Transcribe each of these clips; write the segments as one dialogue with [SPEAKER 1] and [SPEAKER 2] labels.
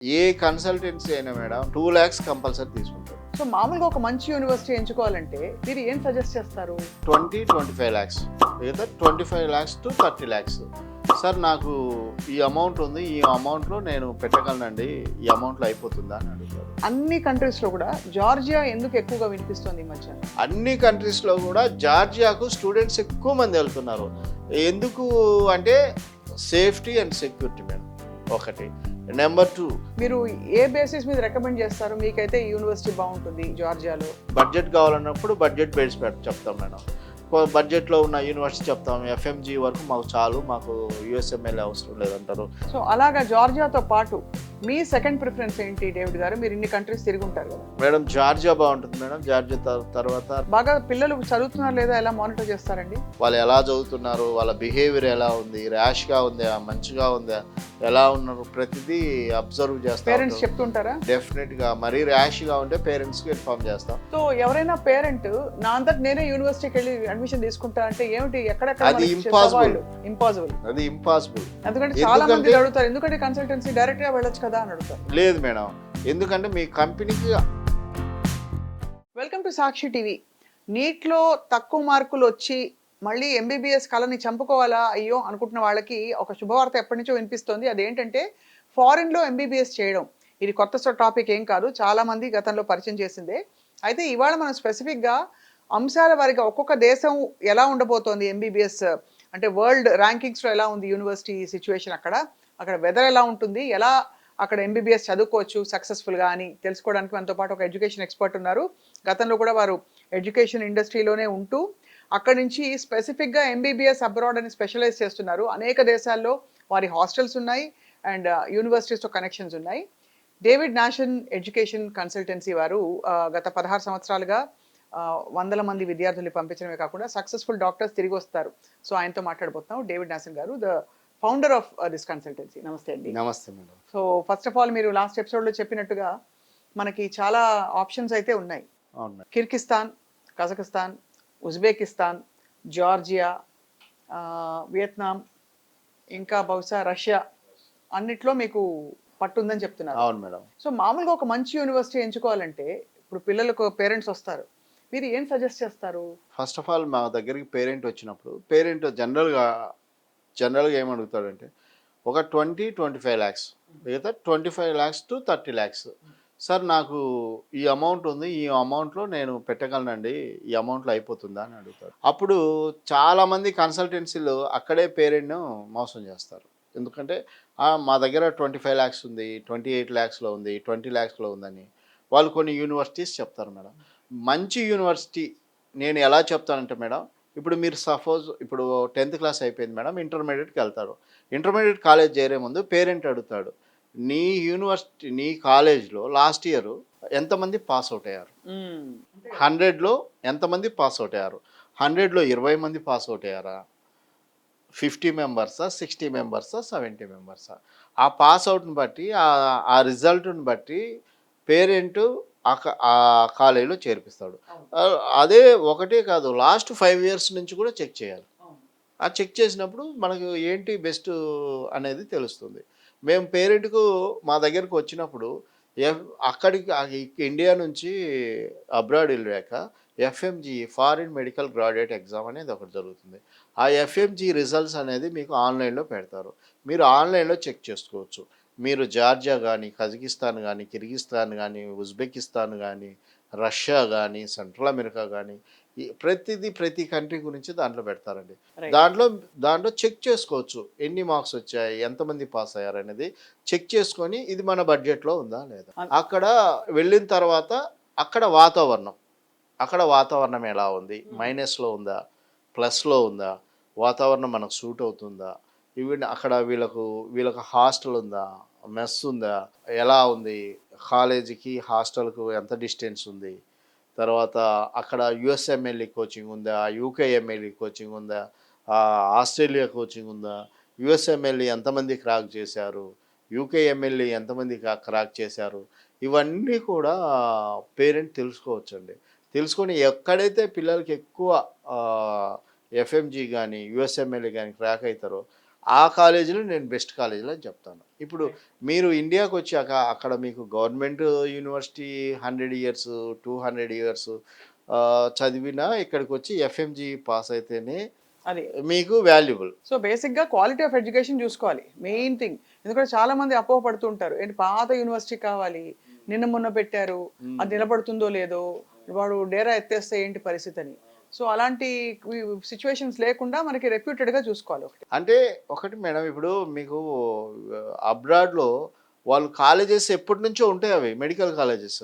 [SPEAKER 1] ఏ consultancy అయినా madam 2 lakhs compulsory తీసుకుంటారు.
[SPEAKER 2] So మామూలుగా ఒక మంచి యూనివర్సిటీ ఎంచుకోవాలంటే మీరు ఏం సజెస్ట్ చేస్తారు?
[SPEAKER 1] 25 lakhs లేదా 25 lakhs to 30 lakhs. సార్ నాకు ఈ అమౌంట్ ఉంది, ఈ అమౌంట్లో నేను పెట్టగలనండి, ఈ అమౌంట్లో అయిపోతుందా అని అడుగుతారు.
[SPEAKER 2] అన్ని కంట్రీస్లో కూడా జార్జియా ఎందుకు ఎక్కువగా వినిపిస్తుంది ఈ మధ్య?
[SPEAKER 1] అన్ని కంట్రీస్లో కూడా జార్జియాకు స్టూడెంట్స్ ఎక్కువ మంది వెళ్తున్నారు. ఎందుకు అంటే సేఫ్టీ అండ్ సెక్యూరిటీ మేడం ఒకటి. నెంబర్ 2,
[SPEAKER 2] మీరు ఏ బేసిస్ మీద రికమెండ్ చేస్తారు? మీకైతే ఈ యూనివర్సిటీ బాగుంటుంది జార్జియాలో.
[SPEAKER 1] బడ్జెట్ కావాలన్నప్పుడు బడ్జెట్ బేస్ చెప్తాం మేడం. బడ్జెట్లో ఉన్న యూనివర్సిటీ చెప్తాం, ఎఫ్ఎంజీ వరకు మాకు చాలు, మాకు యూఎస్ఎంఎల్ అవసరం లేదంటారు.
[SPEAKER 2] సో అలాగా జార్జియాతో పాటు మీ సెకండ్ ప్రిఫరెన్స్ ఏంటి డేవిడ్ గారు? మీరు ఇన్ని కంట్రీస్ తిరిగి ఉంటారు కదా
[SPEAKER 1] మేడం జార్జియా బాగుంటుంది మేడం. జార్జియా తర్వాత
[SPEAKER 2] బాగా పిల్లలు చదువుతున్నారు లేదా ఎలా మానిటర్ చేస్తారండి?
[SPEAKER 1] వాళ్ళు ఎలా చదువుతున్నారు, వాళ్ళ బిహేవియర్ ఎలా ఉంది, ర్యాష్గా ఉందా, మంచిగా ఉందా, ఎలా ఉన్నారు, ప్రతిదీ అబ్జర్వ్ చేస్తాం.
[SPEAKER 2] పేరెంట్స్ చెప్తుంటారా?
[SPEAKER 1] డెఫినెట్గా మరీ ర్యాష్గా ఉంటే పేరెంట్స్కి ఇన్ఫార్మ్ చేస్తాం.
[SPEAKER 2] సో ఎవరైనా పేరెంట్ నా అంతటి నేనే యూనివర్సిటీకి వెళ్ళి అడ్మిషన్ తీసుకుంటా అంటే ఏమిటి? ఎక్కడెక్కడ
[SPEAKER 1] అది ఇంపాసిబుల్.
[SPEAKER 2] అది
[SPEAKER 1] ఇంపాసిబుల్.
[SPEAKER 2] ఎందుకంటే చాలా మంది అడుగుతారు, ఎందుకంటే కన్సల్టెన్సీ డైరెక్ట్ గా వెళ్ళొచ్చు కదా అని అడుగుతారు.
[SPEAKER 1] లేదు మేడం, ఎందుకంటే మీ కంపెనీకి.
[SPEAKER 2] Welcome to Sakshi TV. నీట్లో తక్కువ మార్కులు వచ్చి మళ్ళీ ఎంబీబీఎస్ కళని చంపుకోవాలా అయ్యో అనుకుంటున్న వాళ్ళకి ఒక శుభవార్త ఎప్పటి నుంచో వినిపిస్తోంది. అదేంటంటే ఫారిన్లో ఎంబీబీఎస్ చేయడం. ఇది కొత్త టాపిక్ ఏం కాదు, చాలా మంది గతంలో పరిచయం చేసిందే. అయితే ఇవాళ మనం స్పెసిఫిక్గా అంశాల వారిగా ఒక్కొక్క దేశం ఎలా ఉండబోతోంది ఎంబీబీఎస్ అంటే వరల్డ్ ర్యాంకింగ్స్లో ఎలా ఉంది యూనివర్సిటీ సిచ్యువేషన్, అక్కడ వెదర్ ఎలా ఉంటుంది, ఎలా అక్కడ ఎంబీబీఎస్ చదువుకోవచ్చు సక్సెస్ఫుల్గా అని తెలుసుకోవడానికి మనతో పాటు ఒక ఎడ్యుకేషన్ ఎక్స్పర్ట్ ఉన్నారు. గతంలో కూడా వారు ఎడ్యుకేషన్ ఇండస్ట్రీలోనే ఉంటూ అక్కడి నుంచి స్పెసిఫిక్గా ఎంబీబీఎస్ అబ్రాడ్ అని స్పెషలైజ్ చేస్తున్నారు. అనేక దేశాల్లో వారి హాస్టల్స్ ఉన్నాయి అండ్ యూనివర్సిటీస్తో కనెక్షన్స్ ఉన్నాయి. డేవిడ్ నాషన్ ఎడ్యుకేషన్ కన్సల్టెన్సీ వారు గత 16 సంవత్సరాలుగా వందల మంది విద్యార్థుల్ని పంపించడమే కాకుండా సక్సెస్ఫుల్ డాక్టర్స్ తిరిగి వస్తారు. సో ఆయనతో మాట్లాడబోతున్నాం. డేవిడ్ నాషన్ గారు, the founder of this consultancy. నమస్తే అండి.
[SPEAKER 1] నమస్తే madam.
[SPEAKER 2] So first of all, మీరు లాస్ట్ ఎపిసోడ్లో చెప్పినట్టుగా మనకి చాలా ఆప్షన్స్ అయితే ఉన్నాయి.
[SPEAKER 1] అవును.
[SPEAKER 2] Kyrgyzstan, Kazakhstan, Uzbekistan, Georgia, Vietnam, ఇంకా బహుశా రష్యా, అన్నిట్లో మీకు పట్టుందని చెప్తున్నారు.
[SPEAKER 1] అవును మేడం.
[SPEAKER 2] సో మామూలుగా ఒక మంచి యూనివర్సిటీ ఎంచుకోవాలంటే ఇప్పుడు పిల్లలకు పేరెంట్స్ వస్తారు, మీరు ఏం సజెస్ట్ చేస్తారు?
[SPEAKER 1] ఫస్ట్ ఆఫ్ ఆల్ మా దగ్గరికి పేరెంట్ వచ్చినప్పుడు పేరెంట్ జనరల్గా ఏమడుగుతాడంటే ఒక 20-25 lakhs లేదా 25 lakhs to 30 lakhs. సార్ నాకు ఈ అమౌంట్ ఉంది, ఈ అమౌంట్లో నేను పెట్టగలనండి, ఈ అమౌంట్లో అయిపోతుందా అని అడుగుతారు. అప్పుడు చాలామంది కన్సల్టెన్సీలు అక్కడే పేరెంట్ను మోసం చేస్తారు. ఎందుకంటే మా దగ్గర 25 lakhs ఉంది, 28 lakhsలో ఉంది, 20 lakhsలో ఉందని వాళ్ళు కొన్ని యూనివర్సిటీస్ చెప్తారు మేడం. మంచి యూనివర్సిటీ నేను ఎలా చెప్తానంటే మేడం, ఇప్పుడు మీరు సపోజ్ ఇప్పుడు 10th క్లాస్ అయిపోయింది మేడం, ఇంటర్మీడియట్కి వెళ్తాడు. ఇంటర్మీడియట్ కాలేజ్ చేరే ముందు పేరెంట్ అడుగుతాడు, నీ యూనివర్సిటీ నీ కాలేజ్లో లాస్ట్ ఇయర్ ఎంతమంది పాస్ అవుట్ అయ్యారు, 100లో ఎంతమంది పాస్ అవుట్ అయ్యారు, 100లో 20 మంది పాస్ అవుట్ అయ్యారా, 50 మెంబర్సా, 60 మెంబర్సా, 70 మెంబర్సా. ఆ పాస్ అవుట్ని బట్టి ఆ రిజల్ట్ని బట్టి పేరెంట్ ఆ కాలేజీలో చేర్పిస్తాడు. అదే ఒకటే కాదు, లాస్ట్ 5 years నుంచి కూడా చెక్ చేయాలి. ఆ చెక్ చేసినప్పుడు మనకు ఏంటి బెస్ట్ అనేది తెలుస్తుంది. మేము పేరెంట్కు మా దగ్గరకు వచ్చినప్పుడు అక్కడికి ఇండియా నుంచి అబ్రాడ్ వెళ్ళాక FMG foreign medical graduate exam అనేది ఒకటి జరుగుతుంది. ఆ ఎఫ్ఎంజీ రిజల్ట్స్ అనేది మీకు ఆన్లైన్లో పెడతారు. మీరు ఆన్లైన్లో చెక్ చేసుకోవచ్చు. మీరు జార్జియా కానీ, కజకిస్తాన్ కానీ, కిర్గిస్తాన్ కానీ, ఉజ్బెకిస్తాన్ కానీ, రష్యా కానీ, సెంట్రల్ అమెరికా కానీ, ప్రతి కంట్రీ గురించి దాంట్లో పెడతారండి. దాంట్లో చెక్ చేసుకోవచ్చు ఎన్ని మార్క్స్ వచ్చాయి, ఎంతమంది పాస్ అయ్యారు అనేది చెక్ చేసుకొని ఇది మన బడ్జెట్లో ఉందా లేదా. అక్కడ వెళ్ళిన తర్వాత అక్కడ వాతావరణం ఎలా ఉంది, మైనస్లో ఉందా, ప్లస్లో ఉందా, వాతావరణం మనకు సూట్ అవుతుందా, ఈవెన్ అక్కడ వీళ్ళకు హాస్టల్ ఉందా, మెస్ ఉందా, ఎలా ఉంది, కాలేజీకి హాస్టల్కు ఎంత డిస్టెన్స్ ఉంది, తర్వాత అక్కడ యుఎస్ఎంఎల్ఈ కోచింగ్ ఉందా, యూకేఎంఎల్ఈ కోచింగ్ ఉందా, ఆస్ట్రేలియా కోచింగ్ ఉందా, యుఎస్ఎంఎల్ఈ ఎంతమంది క్రాక్ చేశారు, యూకేఎంఎల్ఈ ఎంతమంది క్రాక్ చేశారు, ఇవన్నీ కూడా పేరెంట్ తెలుసుకోవచ్చండి. తెలుసుకొని ఎక్కడైతే పిల్లలకి ఎక్కువ ఎఫ్ఎంజీ కానీ యుఎస్ఎంఎల్ఈ కానీ క్రాక్ అవుతారో ఆ కాలేజీలో నేను బెస్ట్ కాలేజీలో అని చెప్తాను. ఇప్పుడు మీరు ఇండియాకి వచ్చాక అక్కడ మీకు గవర్నమెంట్ యూనివర్సిటీ 100 ఇయర్స్, 200 ఇయర్స్ చదివినా ఇక్కడికి వచ్చి ఎఫ్ఎంజీ పాస్ అయితేనే
[SPEAKER 2] అది.
[SPEAKER 1] మీకు వాల్యుబుల్.
[SPEAKER 2] సో బేసిక్‌గా క్వాలిటీ ఆఫ్ ఎడ్యుకేషన్ చూసుకోవాలి. Main thing. ఎందుకంటే చాలా మంది అపోహ పడుతూ ఉంటారు. ఏంటి పాత యూనివర్సిటీ కావాలి. నిన్న మొన్న పెట్టారు. అది నిలబడుతుందో లేదో, వాడు డేరా ఎత్తేస్తే ఏంటి పరిస్థితి అని. సో అలాంటి సిట్యుయేషన్స్ లేకుండా మనకి రెప్యూటెడ్‌గా చూసుకోవాలి ఒకటి.
[SPEAKER 1] అంటే ఒకటి మేడం, ఇప్పుడు మీకు అబ్రాడ్‌లో వాళ్ళు కాలేజెస్ ఎప్పటినుంచో ఉంటాయి అవి మెడికల్ కాలేజెస్.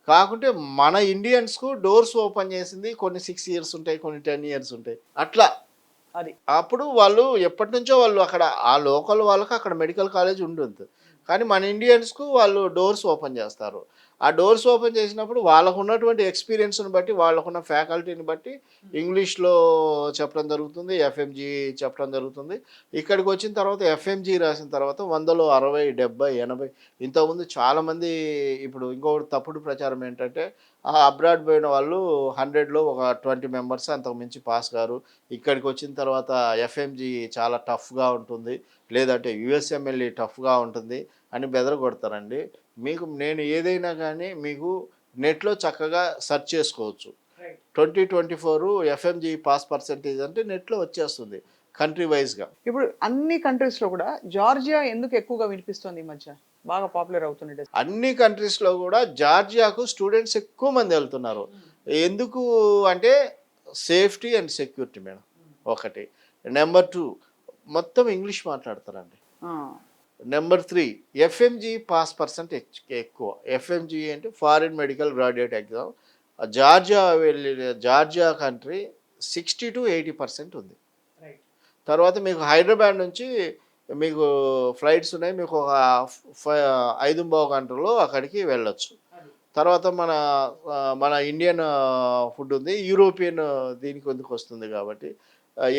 [SPEAKER 1] కాకుంటే మన ఇండియన్స్‌కు డోర్స్ ఓపెన్ చేసింది కొన్ని 6 ఇయర్స్ ఉంటాయి, కొన్ని 10 ఇయర్స్ ఉంటాయి. అట్లా
[SPEAKER 2] అది.
[SPEAKER 1] అప్పుడు వాళ్ళు ఎప్పటినుంచో వాళ్ళు అక్కడ ఆ లోకల్ వాళ్ళకి అక్కడ మెడికల్ కాలేజ్ ఉంటుంది. కానీ మన ఇండియన్స్‌కు వాళ్ళు డోర్స్ ఓపెన్ చేస్తారు. ఆ డోర్స్ ఓపెన్ చేసినప్పుడు వాళ్ళకున్నటువంటి ఎక్స్‌పీరియన్స్‌ని బట్టి, వాళ్ళకున్న ఫ్యాకల్టీని బట్టి ఇంగ్లీష్‌లో చెప్పడం జరుగుతుంది. ఎఫ్ఎంజీ చెప్పడం జరుగుతుంది. ఇక్కడికొచ్చిన తర్వాత ఎఫ్ఎంజీ రాసిన తర్వాత 100లో 60, 70, 80 ఇంతకుముందు చాలామంది ఇప్పుడు ఇంకొకటి తప్పుడు ప్రచారం ఏంటంటే అబ్రాడ్ పోయిన వాళ్ళు 100లో ఒక 20 మెంబర్స్ అంతకు మించి పాస్ గారు. ఇక్కడికొచ్చిన తర్వాత ఎఫ్ఎంజీ చాలా టఫ్‌గా ఉంటుంది. లేదంటే యూఎస్ఎంఎల్ఈ టఫ్‌గా ఉంటుంది అని బెదరగొడతారండి. మీకు నేను ఏదైనా గానీ మీకు నెట్‌లో చక్కగా సెర్చ్ చేసుకోవచ్చు. 2024 ఎఫ్ఎంజీ పాస్ పర్సెంటేజ్ అంటే నెట్‌లో వచ్చేస్తుంది కంట్రీ వైస్‌గా.
[SPEAKER 2] ఇప్పుడు అన్ని కంట్రీస్‌లో కూడా జార్జియా ఎందుకు ఎక్కువగా వినిపిస్తోంది ఈ మధ్య? బాగా పాపులర్ అవుతుంది.
[SPEAKER 1] అన్ని కంట్రీస్‌లో గూడా జార్జియాకు స్టూడెంట్స్ ఎక్కువ మంది ఎళ్తున్నారు. ఎందుకు అంటే సేఫ్టీ అండ్ సెక్యూరిటీ మేడం ఒకటి. నంబర్ 2 మొత్తం ఇంగ్లీష్ మాట్లాడతారండి.
[SPEAKER 2] ఆ!
[SPEAKER 1] నంబర్ 3 ఎఫ్ఎంజీ పాస్ పర్సెంట్ ఎక్కువ. ఎఫ్ఎంజీ అంటే foreign medical graduate exam. Georgia country 60-80% ఉంది. తర్వాత మీకు హైదరాబాద్ నుంచి మీకు ఫ్లైట్స్ ఉన్నాయి. మీకు ఒక 5:15 గంటల్లో అక్కడికి వెళ్ళొచ్చు. తర్వాత మన ఇండియన్ ఫుడ్ ఉంది. యూరోపియన్ దీనికి వస్తుంది కాబట్టి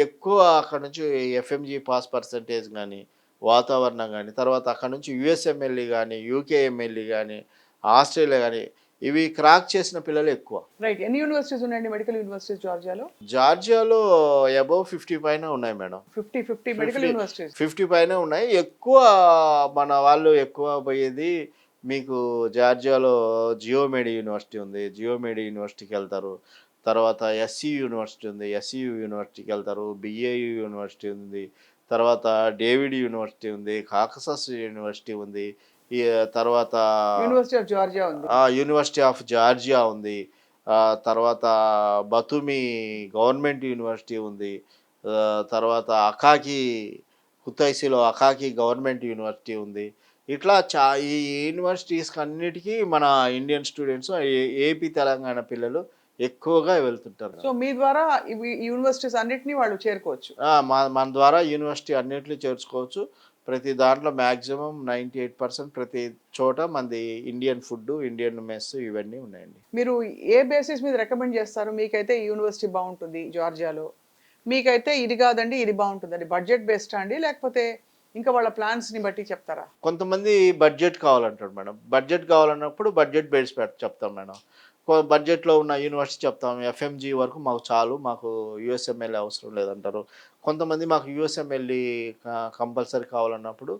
[SPEAKER 1] ఎక్కువ అక్కడ నుంచి ఎఫ్ఎంజీ పాస్ పర్సెంటేజ్ గానీ, వాతావరణం గానీ, తర్వాత అక్కడ నుంచి యూఎస్ఎంఎల్ఈ గానీ, యూకేఎంఎల్ఈ గానీ, ఆస్ట్రేలియా గానీ ఇవి క్రాక్ చేసిన పిల్లలు ఎక్కువ.
[SPEAKER 2] రైట్. ఎన్ని యూనివర్సిటీస్ ఉన్నాయండి మెడికల్ యూనివర్సిటీస్ జార్జియాలో?
[SPEAKER 1] జార్జియాలో అబోవ్ 50 పైన ఉన్నాయి మేడం.
[SPEAKER 2] 50 medical
[SPEAKER 1] 50
[SPEAKER 2] universities.
[SPEAKER 1] 50 పైనే ఉన్నాయి. ఎక్కువ మన వాళ్ళు ఎక్కువ పోయేది మీకు జార్జియాలో జియోమెడి యూనివర్సిటీ ఉంది. జియోమెడి యూనివర్సిటీకెళ్తారు. తర్వాత ఎస్‌సియు యూనివర్సిటీ ఉంది. ఎస్‌సియు యూనివర్సిటీకెళ్తారు. బిఏయు యూనివర్సిటీ ఉంది. తర్వాత డేవిడ్ యూనివర్సిటీ ఉంది. కాకసస్ యూనివర్సిటీ ఉంది. ఈ తర్వాత
[SPEAKER 2] యూనివర్సిటీ ఆఫ్ జార్జియా ఉంది.
[SPEAKER 1] యూనివర్సిటీ ఆఫ్ జార్జియా ఉంది. తర్వాత బతుమి గవర్నమెంట్ యూనివర్సిటీ ఉంది. తర్వాత కుతైసిలో అకాకి గవర్నమెంట్ యూనివర్సిటీ ఉంది. ఇట్లా ఈ యూనివర్సిటీస్‌కి అన్నిటికీ మన ఇండియన్ స్టూడెంట్స్ ఏపీ, తెలంగాణ పిల్లలు ఎక్కువగా వెళ్తుంటారు.
[SPEAKER 2] సో మీ ద్వారా ఈ యూనివర్సిటీస్ అన్నిటిని వాళ్ళు చేరుకోవచ్చు.
[SPEAKER 1] మన మన ద్వారా యూనివర్సిటీ అన్నిట్లో చేర్చుకోవచ్చు. ప్రతి దాంట్లో మాక్సిమం 98% ప్రతి చోట మనది ఇండియన్ ఫుడ్డు, ఇండియన్ మెస్ ఇవన్నీ ఉన్నాయండి.
[SPEAKER 2] మీరు ఏ బేసిస్ మీద రికమెండ్ చేస్తారు? మీకైతే ఈ యూనివర్సిటీ బావుంటుంది జార్జియాలో. మీకైతే ఇది కాదండి ఇది బావుంటుందండి. బడ్జెట్ బేస్డా అండి? లేకపోతే ఇంకా వాళ్ళ ప్లాన్స్‌ని బట్టి చెప్తారా?
[SPEAKER 1] కొంతమంది బడ్జెట్ కావాలంటారు మేడం. బడ్జెట్ కావాలన్నప్పుడు బడ్జెట్ బేస్ చెప్తాం మేడం. బడ్జెట్‌లో ఉన్న యూనివర్సిటీ చెప్తాం. ఎఫ్ఎంజీ వరకు మాకు చాలు. మాకు యూఎస్ఎంఎల్ అవసరం లేదంటారు. కొంతమంది మాకు యూఎస్ఎంఎల్‌ఈ కంపల్సరీ కావాలన్నప్పుడు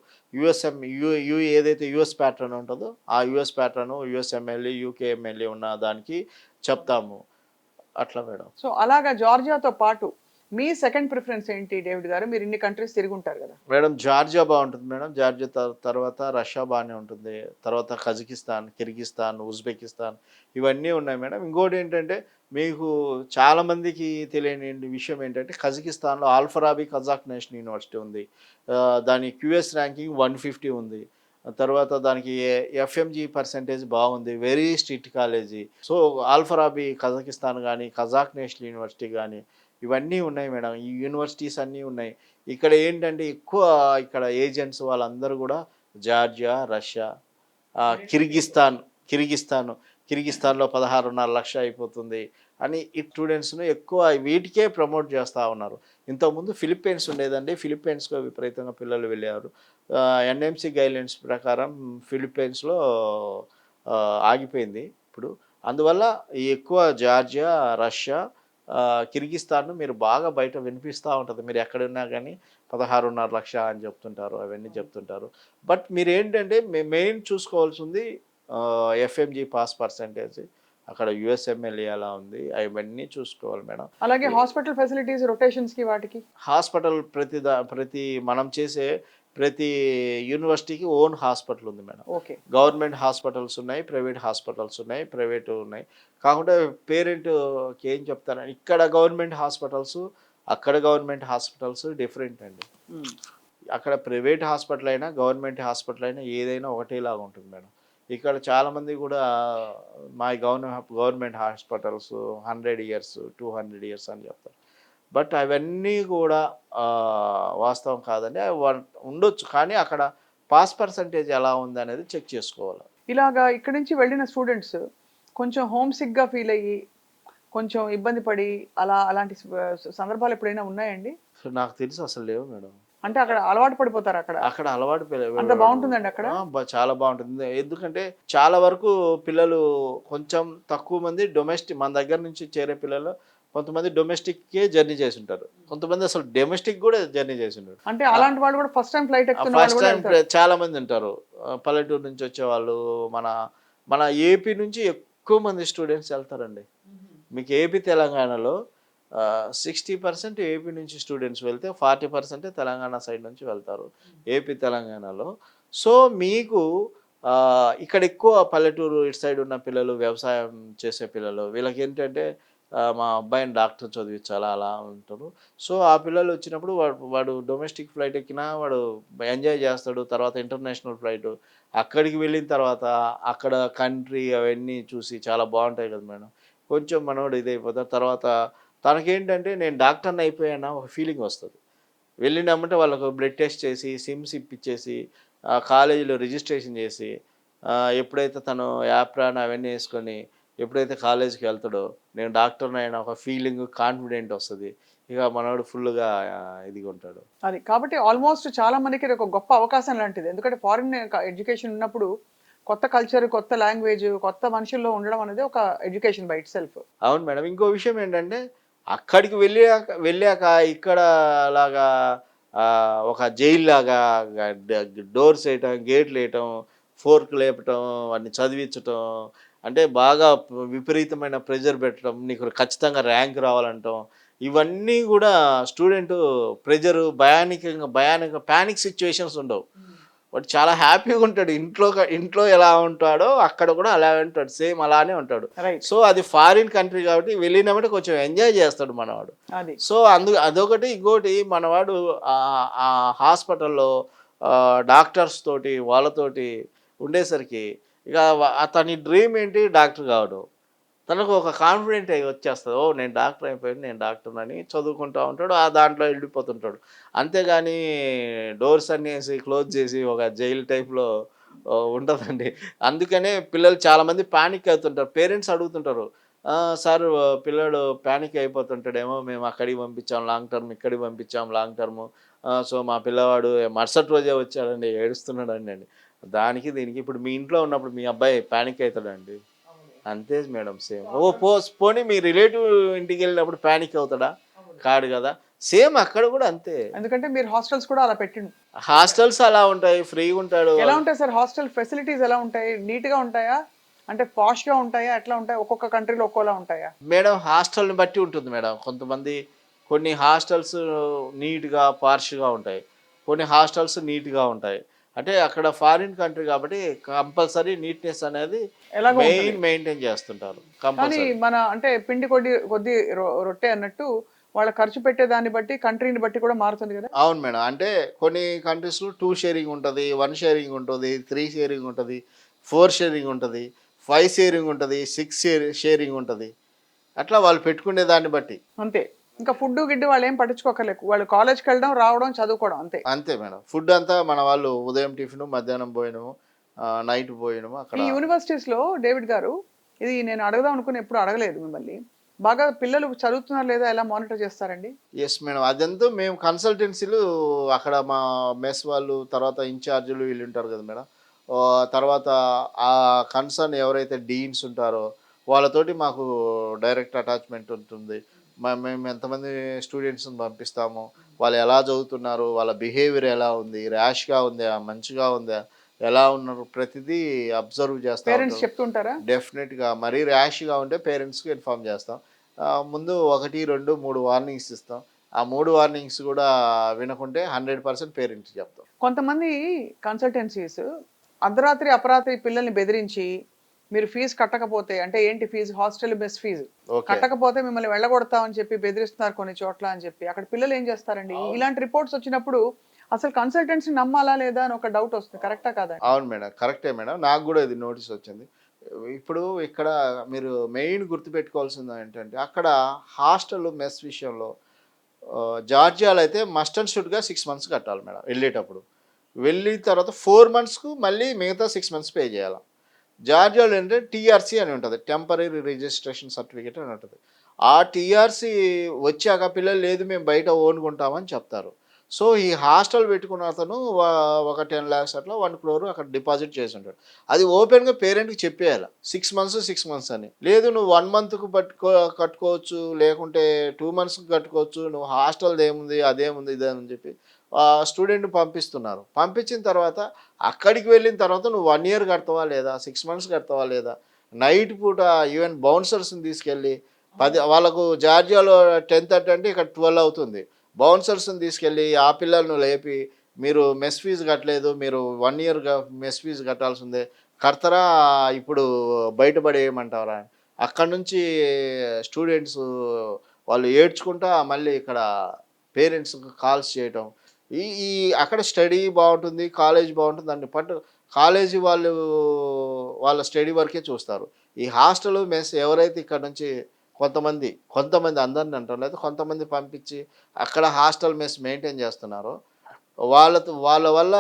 [SPEAKER 1] ఏదైతే యూఎస్ ప్యాటర్న్ ఉంటుందో ఆ యూఎస్ ప్యాటర్న్, యూఎస్ఎంఎల్‌ఈ, యూకేఎంఎల్‌ఈ ఉన్న దానికి చెప్తాము. అట్లా మేడం.
[SPEAKER 2] సో అలాగా జార్జియాతో పాటు మీ సెకండ్ ప్రిఫరెన్స్ ఏంటి డేవిడ్ గారు? మీరు ఇన్ని కంట్రీస్ తిరిగుంటారు గదా!
[SPEAKER 1] మేడం జార్జియా బావుంటుంది మేడం. జార్జియా తర్వాత రష్యా బానే ఉంటుంది. తర్వాత కజకిస్తాన్, కిర్గిస్తాన్, ఉజ్బెకిస్తాన్ ఇవన్నీ ఉన్నాయి మేడం. ఇంకోటేంటంటే మీకు చాలామందికి తెలియని విషయం ఏంటంటే కజకిస్తాన్‌లో ఆల్ఫరాబీ కజాక్ నేషనల్ యూనివర్సిటీ ఉంది. దాని క్యూఎస్ ర్యాంకింగ్ 150 ఉంది. తర్వాత దానికి ఎఫ్ఎంజీ పర్సెంటేజ్ బాగుంది. Very strict college. So, Alfarabi Kazakhstan గానీ, కజాక్ నేషనల్ యూనివర్సిటీ గానీ ఇవన్నీ ఉన్నాయి మేడం. ఈ యూనివర్సిటీస్ అన్నీ ఉన్నాయి. ఇక్కడ ఏంటంటే ఎక్కువ ఇక్కడ ఏజెంట్స్ వాళ్ళందరూ గూడా జార్జియా, రష్యా, కిర్గిస్తాన్, కిర్గిస్తాన్‌లో 16.5 లక్షలు అయిపోతుంది అని ఈ స్టూడెంట్స్‌ని ఎక్కువ వీటికే ప్రమోట్ చేస్తా ఉన్నారు. ఇంతకుముందు ఫిలిప్పీన్స్ ఉండేదండి. ఫిలిప్పీన్స్‌లో విపరీతంగా పిల్లలు వెళ్ళేవారు. ఎన్ఎంసీ గైడ్‌లైన్స్ ప్రకారం ఫిలిప్పీన్స్‌లో ఆగిపోయింది ఇప్పుడు. అందువల్ల ఈ ఎక్కువ జార్జియా, రష్యా, కిర్గిస్తాన్‌ను మీరు బాగా బయట వినిపిస్తా ఉంటది. మీరు ఎక్కడున్నా గానీ 16.5 లక్ష అని చెప్తుంటారు, అవన్నీ చెప్తుంటారు. బట్ మీరేంటంటే మెయిన్ చూసుకోవాల్సింది ఎఫ్ఎంజీ పాస్ పర్సంటేజ్, అక్కడ యుఎస్ఎంఎల్ఏ ఎలా ఉంది, అవన్నీ చూసుకోవాలి మేడం.
[SPEAKER 2] అలాగే హాస్పిటల్ ఫెసిలిటీస్ రొటేషన్స్ కి వాటికి
[SPEAKER 1] హాస్పిటల్ ప్రతి మనం చేసే ప్రతి యూనివర్సిటీకి ఓన్ హాస్పిటల్ ఉంది మేడం.
[SPEAKER 2] ఓకే.
[SPEAKER 1] గవర్నమెంట్ హాస్పిటల్స్ ఉన్నాయి, ప్రైవేట్ హాస్పిటల్స్ ఉన్నాయి, ప్రైవేట్ ఉన్నాయి. కాకుండా పేరెంట్కి ఏం చెప్తాను, ఇక్కడ గవర్నమెంట్ హాస్పిటల్స్, అక్కడ గవర్నమెంట్ హాస్పిటల్స్ డిఫరెంట్ అండి. అక్కడ ప్రైవేట్ హాస్పిటల్ అయినా గవర్నమెంట్ హాస్పిటల్ అయినా ఏదైనా ఒకటేలాగా ఉంటుంది మేడం. ఇక్కడ చాలామంది కూడా మా గవర్నమెంట్ హాస్పిటల్స్ 100 ఇయర్స్ 200 ఇయర్స్ అని చెప్తారు. బట్ అవన్నీ కూడా వాస్తవం కాదండి. అవి ఉండొచ్చు, కానీ అక్కడ పాస్ పర్సంటేజ్ ఎలా ఉంది అనేది చెక్ చేసుకోవాలి.
[SPEAKER 2] ఇలాగా ఇక్కడి నుంచి వెళ్ళిన స్టూడెంట్స్ కొంచెం హోమ్ సిక్ గా ఫీల్ అయ్యి కొంచెం ఇబ్బంది పడి అలాంటి సందర్భాలు ఎప్పుడైనా ఉన్నాయండి?
[SPEAKER 1] సో నాకు తెలిసి అసలు లేవు మేడం.
[SPEAKER 2] అంటే అక్కడ అలవాటు పడిపోతారు అక్కడ?
[SPEAKER 1] అక్కడ అలవాటు
[SPEAKER 2] అంత బాగుంటుందండి అక్కడ?
[SPEAKER 1] చాలా బాగుంటుంది. ఎందుకంటే చాలా వరకు పిల్లలు కొంచెం తక్కువ మంది డొమెస్టిక్, మన దగ్గర నుంచి చేరే పిల్లలు కొంతమంది డొమెస్టిక్కే జర్నీ చేసి ఉంటారు, కొంతమంది అసలు డొమెస్టిక్ కూడా జర్నీ చేసి ఉంటారు.
[SPEAKER 2] అంటే అలాంటి వాళ్ళు కూడా ఫస్ట్ టైం ఫ్లైట్ ఎక్కుతున్న వాళ్ళు
[SPEAKER 1] ఫస్ట్
[SPEAKER 2] కూడా
[SPEAKER 1] టైం
[SPEAKER 2] వెళ్తారు.
[SPEAKER 1] చాలా మంది ఉంటారు. పల్లెటూరు నుంచి వచ్చేవాళ్ళు, మన మన ఏపీ నుంచి ఎక్కువ మంది స్టూడెంట్స్ వెళ్తారండి. మీకు ఏపీ తెలంగాణలో 60% ఏపీ నుంచి స్టూడెంట్స్ వెళ్తే 40% తెలంగాణ సైడ్ నుంచి వెళ్తారు ఏపీ తెలంగాణలో. సో మీకు ఇక్కడ ఎక్కువ పల్లెటూరు ఇటు సైడ్ ఉన్న పిల్లలు, వ్యవసాయం చేసే పిల్లలు, వీళ్ళకి ఏంటంటే మా అబ్బాయిని డాక్టర్ చదివించాలా అలా ఉంటారు. సో ఆ పిల్లలు వచ్చినప్పుడు వాడు డొమెస్టిక్ ఫ్లైట్ ఎక్కినా వాడు ఎంజాయ్ చేస్తాడు. తర్వాత ఇంటర్నేషనల్ ఫ్లైట్, అక్కడికి వెళ్ళిన తర్వాత అక్కడ కంట్రీ అవన్నీ చూసి చాలా బాగుంటాయి కదా మేడం. కొంచెం మనోడు ఇదైపోతారు. తర్వాత తనకేంటంటే నేను డాక్టర్ని అయిపోయానా ఒక ఫీలింగ్ వస్తుంది. వెళ్ళినామంటే వాళ్ళకు బ్లడ్ టెస్ట్ చేసి సిమ్స్ ఇప్పించేసి కాలేజీలో రిజిస్ట్రేషన్ చేసి ఎప్పుడైతే తను యాప్రాన్ అవన్నీ వేసుకొని ఎప్పుడైతే కాలేజీకి వెళ్తాడో నేను డాక్టర్ని అయినా ఒక ఫీలింగ్, కాన్ఫిడెంట్ వస్తుంది. ఇక మనోడు ఫుల్గా ఇదిగా ఉంటాడు.
[SPEAKER 2] అది కాబట్టి ఆల్మోస్ట్ చాలా మందికి ఇది ఒక గొప్ప అవకాశం లాంటిది. ఎందుకంటే ఫారిన్ ఎడ్యుకేషన్ ఉన్నప్పుడు కొత్త కల్చర్, కొత్త లాంగ్వేజ్, కొత్త మనుషుల్లో ఉండడం అనేది ఒక ఎడ్యుకేషన్ బై ఇట్ సెల్ఫ్.
[SPEAKER 1] అవును మేడం. ఇంకో విషయం ఏంటంటే అక్కడికి వెళ్ళాక ఇక్కడ లాగా ఒక జైలు లాగా డోర్స్ వేయటం, గేట్లు వేయటం, ఫోర్క్ లేపటం, వాడిని చదివించటం, అంటే బాగా విపరీతమైన ప్రెజర్ పెట్టడం, నీకు ఖచ్చితంగా ర్యాంక్ రావాలంటాం, ఇవన్నీ కూడా స్టూడెంట్ ప్రెజరు భయానిక ప్యానిక్ సిచ్యువేషన్స్ ఉండవు. వాడు చాలా హ్యాపీగా ఉంటాడు. ఇంట్లో ఎలా ఉంటాడో అక్కడ కూడా అలాగే ఉంటాడు, సేమ్ అలానే ఉంటాడు.
[SPEAKER 2] రైట్.
[SPEAKER 1] సో అది ఫారిన్ కంట్రీ కాబట్టి వెళ్ళినామంటే కొంచెం ఎంజాయ్ చేస్తాడు మనవాడు.
[SPEAKER 2] అది.
[SPEAKER 1] సో అదొకటి. ఇంకోటి మనవాడు ఆ హాస్పిటల్లో డాక్టర్స్ తోటి వాళ్ళతోటి ఉండేసరికి ఇక అతని డ్రీమ్ ఏంటి, డాక్టర్ కావడం. తనకు ఒక కాన్ఫిడెంట్ వచ్చేస్తుంది, ఓ నేను డాక్టర్ అయిపోయాను, నేను డాక్టర్ అని చదువుకుంటూ ఉంటాడు, ఆ దాంట్లో వెళ్ళిపోతుంటాడు. అంతేగాని డోర్స్ అన్నీ వేసి క్లోజ్ చేసి ఒక జైలు టైప్లో ఉంటుందండి. అందుకనే పిల్లలు చాలామంది ప్యానిక్ అవుతుంటారు. పేరెంట్స్ అడుగుతుంటారు, సార్ పిల్లడు ప్యానిక్ అయిపోతుంటాడేమో, మేము అక్కడికి పంపించాం లాంగ్ టర్మ్, ఇక్కడికి పంపించాం లాంగ్ టర్మ్, సో మా పిల్లవాడు మరుసటి రోజే వచ్చాడండి, ఏడుస్తున్నాడండి అండి. దానికి దీనికి ఇప్పుడు మీ ఇంట్లో ఉన్నప్పుడు మీ అబ్బాయి ప్యానిక్ అవుతాడండి. అంతే మేడం, సేమ్. పోనీ మీ రిలేటివ్ ఇంటికి వెళ్ళినప్పుడు ప్యానిక్ అవుతాడా? కాడు కదా. సేమ్ అక్కడ కూడా అంతే.
[SPEAKER 2] ఎందుకంటే మీరు హాస్టల్స్ కూడా అలా పెట్టిండు.
[SPEAKER 1] హాస్టల్స్ అలా ఉంటాయి, ఫ్రీగా ఉంటాడు.
[SPEAKER 2] ఎలా ఉంటాయి సార్ హాస్టల్ ఫెసిలిటీస్? ఎలా ఉంటాయి? నీట్ గా ఉంటాయా? అంటే పాష్ గా ఉంటాయా? ఎట్లా ఉంటాయి? ఒక్కొక్క కంట్రీలో ఒక్కోలా ఉంటాయా?
[SPEAKER 1] మేడం హాస్టల్ని బట్టి ఉంటుంది మేడం. కొన్ని హాస్టల్స్ నీట్గా పార్ష్గా ఉంటాయి, కొన్ని హాస్టల్స్ నీట్గా ఉంటాయి. అంటే అక్కడ ఫారిన్ కంట్రీ కాబట్టి కంపల్సరీ నీట్నెస్ అనేది
[SPEAKER 2] ఎలాగో ఉంటుంది.
[SPEAKER 1] మెయింటైన్ చేస్తుంటారు
[SPEAKER 2] కానీ
[SPEAKER 1] కంపల్సరీ.
[SPEAKER 2] మన అంటే పిండి కొద్ది రొట్టె అన్నట్టు వాళ్ళ ఖర్చు పెట్టే దాన్ని బట్టి కంట్రీని బట్టి కూడా మారుతుంది కదా?
[SPEAKER 1] అవును మేడం. అంటే కొన్ని కంట్రీస్‌లో 2 షేరింగ్ ఉంటది, 1 షేరింగ్ ఉంటది, 3 షేరింగ్ ఉంటది, 4 షేరింగ్ ఉంటది, 5 షేరింగ్ ఉంటది, 6 షేరింగ్ ఉంటది. అట్లా వాళ్ళు పెట్టుకునే దాన్ని బట్టి.
[SPEAKER 2] అంతే. ఇంకా ఫుడ్ గిడ్డు వాళ్ళు ఏం పట్టించుకోకర్లేదు. వాళ్ళు కాలేజ్కి వెళ్ళడం, రావడం, చదువుకోవడం అంతే.
[SPEAKER 1] అంతే మేడం. ఫుడ్ అంతా మన వాళ్ళు ఉదయం టిఫిను, మధ్యాహ్నం భోజనము, నైట్ భోజనము అక్కడ.
[SPEAKER 2] ఈ యూనివర్సిటీస్లో డేవిడ్ గారు, ఇది నేను అడగదాం అనుకుని ఎప్పుడు అడగలేదు మిమ్మల్ని, బాగా పిల్లలు చదువుతున్నారు లేదా ఎలా మానిటర్ చేస్తారండి?
[SPEAKER 1] Yes madam. అదంతా మేము కన్సల్టెన్సీలు అక్కడ మా మెస్ వాళ్ళు, తర్వాత ఇన్‌చార్జీలు వీళ్ళు ఉంటారు కదా మేడం. తర్వాత ఆ కన్సర్న్ ఎవరైతే డీన్స్ ఉంటారో వాళ్ళతోటి మాకు డైరెక్ట్ అటాచ్‌మెంట్ ఉంటుంది. మేము ఎంతమంది స్టూడెంట్స్‌ని పంపిస్తాము, వాళ్ళు ఎలా చదువుతున్నారు, వాళ్ళ బిహేవియర్ ఎలా ఉంది, ర్యాష్గా ఉందా, మంచిగా ఉందా, ఎలా ఉన్నారు, ప్రతిదీ అబ్జర్వ్ చేస్తూ
[SPEAKER 2] పేరెంట్స్
[SPEAKER 1] ఉంటారు.
[SPEAKER 2] చెప్తుంటారా?
[SPEAKER 1] డెఫినెట్గా మరీ ర్యాష్గా ఉంటే పేరెంట్స్కి ఇన్ఫామ్ చేస్తాం. ముందు 1, 2, 3 వార్నింగ్స్ ఇస్తాం. ఆ 3 వార్నింగ్స్ కూడా వినకుంటే 100% పేరెంట్స్కి చెప్తాం.
[SPEAKER 2] కొంతమంది కన్సల్టెన్సీస్ అర్ధరాత్రి, అపరాత్రి పిల్లల్ని బెదిరించి మీరు ఫీజు కట్టకపోతే అంటే ఏంటి fee? Hostel mess fee.
[SPEAKER 1] Okay.
[SPEAKER 2] కట్టకపోతే మిమ్మల్ని వెళ్ళగొడతామని చెప్పి బెదిరిస్తున్నారు కొన్ని చోట్ల అని చెప్పి. అక్కడ పిల్లలు ఏం చేస్తారండి? ఇలాంటి రిపోర్ట్స్ వచ్చినప్పుడు అసలు కన్సల్టెన్సీ నమ్మాలా లేదా అని ఒక డౌట్ వస్తుంది. కరెక్టా కాదా?
[SPEAKER 1] అవును మేడం. కరెక్టే మేడం. నాకు గూడా ఇది నోటీస్ వచ్చింది. ఇప్పుడు ఇక్కడ మీరు మెయిన్ గుర్తుపెట్టుకోవాల్సింది ఏంటంటే, అక్కడ హాస్టల్, మెస్ విషయంలో జార్జియాలో అయితే మస్ట్ అండ్ షుడ్‌గా 6 మంత్స్ కట్టాలి మేడం ఎళ్ళేటప్పుడు. వెళ్ళిన తర్వాత 4 మంత్స్‌కు మళ్ళీ మిగతా 6 మంత్స్ పే చేయాల. జార్జియాలో ఏంటంటే టీఆర్‌సీ అని ఉంటది. టెంపరరీ రిజిస్ట్రేషన్ సర్టిఫికేట్ అని ఉంటది. ఆ టీఆర్‌సీ వచ్చాక పిల్లలు లేదు మేము బయట ఓన్‌గా ఉంటామని చెప్తారు. సో, ఈ హాస్టల్ పెట్టుకున్న అతను ఒక 10,00,000 అట్లా 1,00,00,000 అక్కడ డిపాజిట్ చేసుంటాడు. అది ఓపెన్‌గా పేరెంట్‌కి చెప్పేయాల. 6 మంత్స్, 6 మంత్స్ అని. లేదు నువ్వు 1 మంత్‌కు కట్టుకోవచ్చు, లేకుంటే 2 మంత్స్‌కి కట్టుకోవచ్చు. నువ్వు హాస్టల్‌దేముంది, అదేముంది, ఇదేముంది అని చెప్పి స్టూడెంట్‌ని పంపిస్తున్నారు. పంపించిన తర్వాత అక్కడికి వెళ్ళిన తర్వాత నువ్వు 1 ఇయర్ కడతావా లేదా? 6 మంత్స్ కడతావా లేదా? నైట్ పూట ఈవెన్ బౌన్సర్స్‌ని తీసుకెళ్ళి 10 వాళ్ళకు జార్జియాలో 10:30 అంటే ఇక్కడ 12 అవుతుంది. బౌన్సర్స్‌ని తీసుకెళ్ళి ఆ పిల్లలను లేపి మీరు మెస్ ఫీజు కట్టలేదు. మీరు 1 ఇయర్ మెస్ ఫీజు కట్టాల్సిందే. కడతారా ఇప్పుడు బయటపడేయమంటారా? అక్కడి నుంచి స్టూడెంట్స్ వాళ్ళు ఏడ్చుకుంటా మళ్ళీ ఇక్కడ పేరెంట్స్‌కి కాల్స్ చేయటం. ఈ ఈ అక్కడ స్టడీ బావుంటుంది. కాలేజ్ బావుంటుంది. దాన్ని పట్టు కాలేజీ వాళ్ళు వాళ్ళ స్టడీ వరకే చూస్తారు. ఈ హాస్టలు, మెస్ ఎవరైతే ఇక్కడ నుంచి కొంతమంది అందరిని అంటలేదు. కొంతమంది పంపించి అక్కడ హాస్టల్, మెస్ మెయింటైన్ చేస్తున్నారో వాళ్ళ వల్ల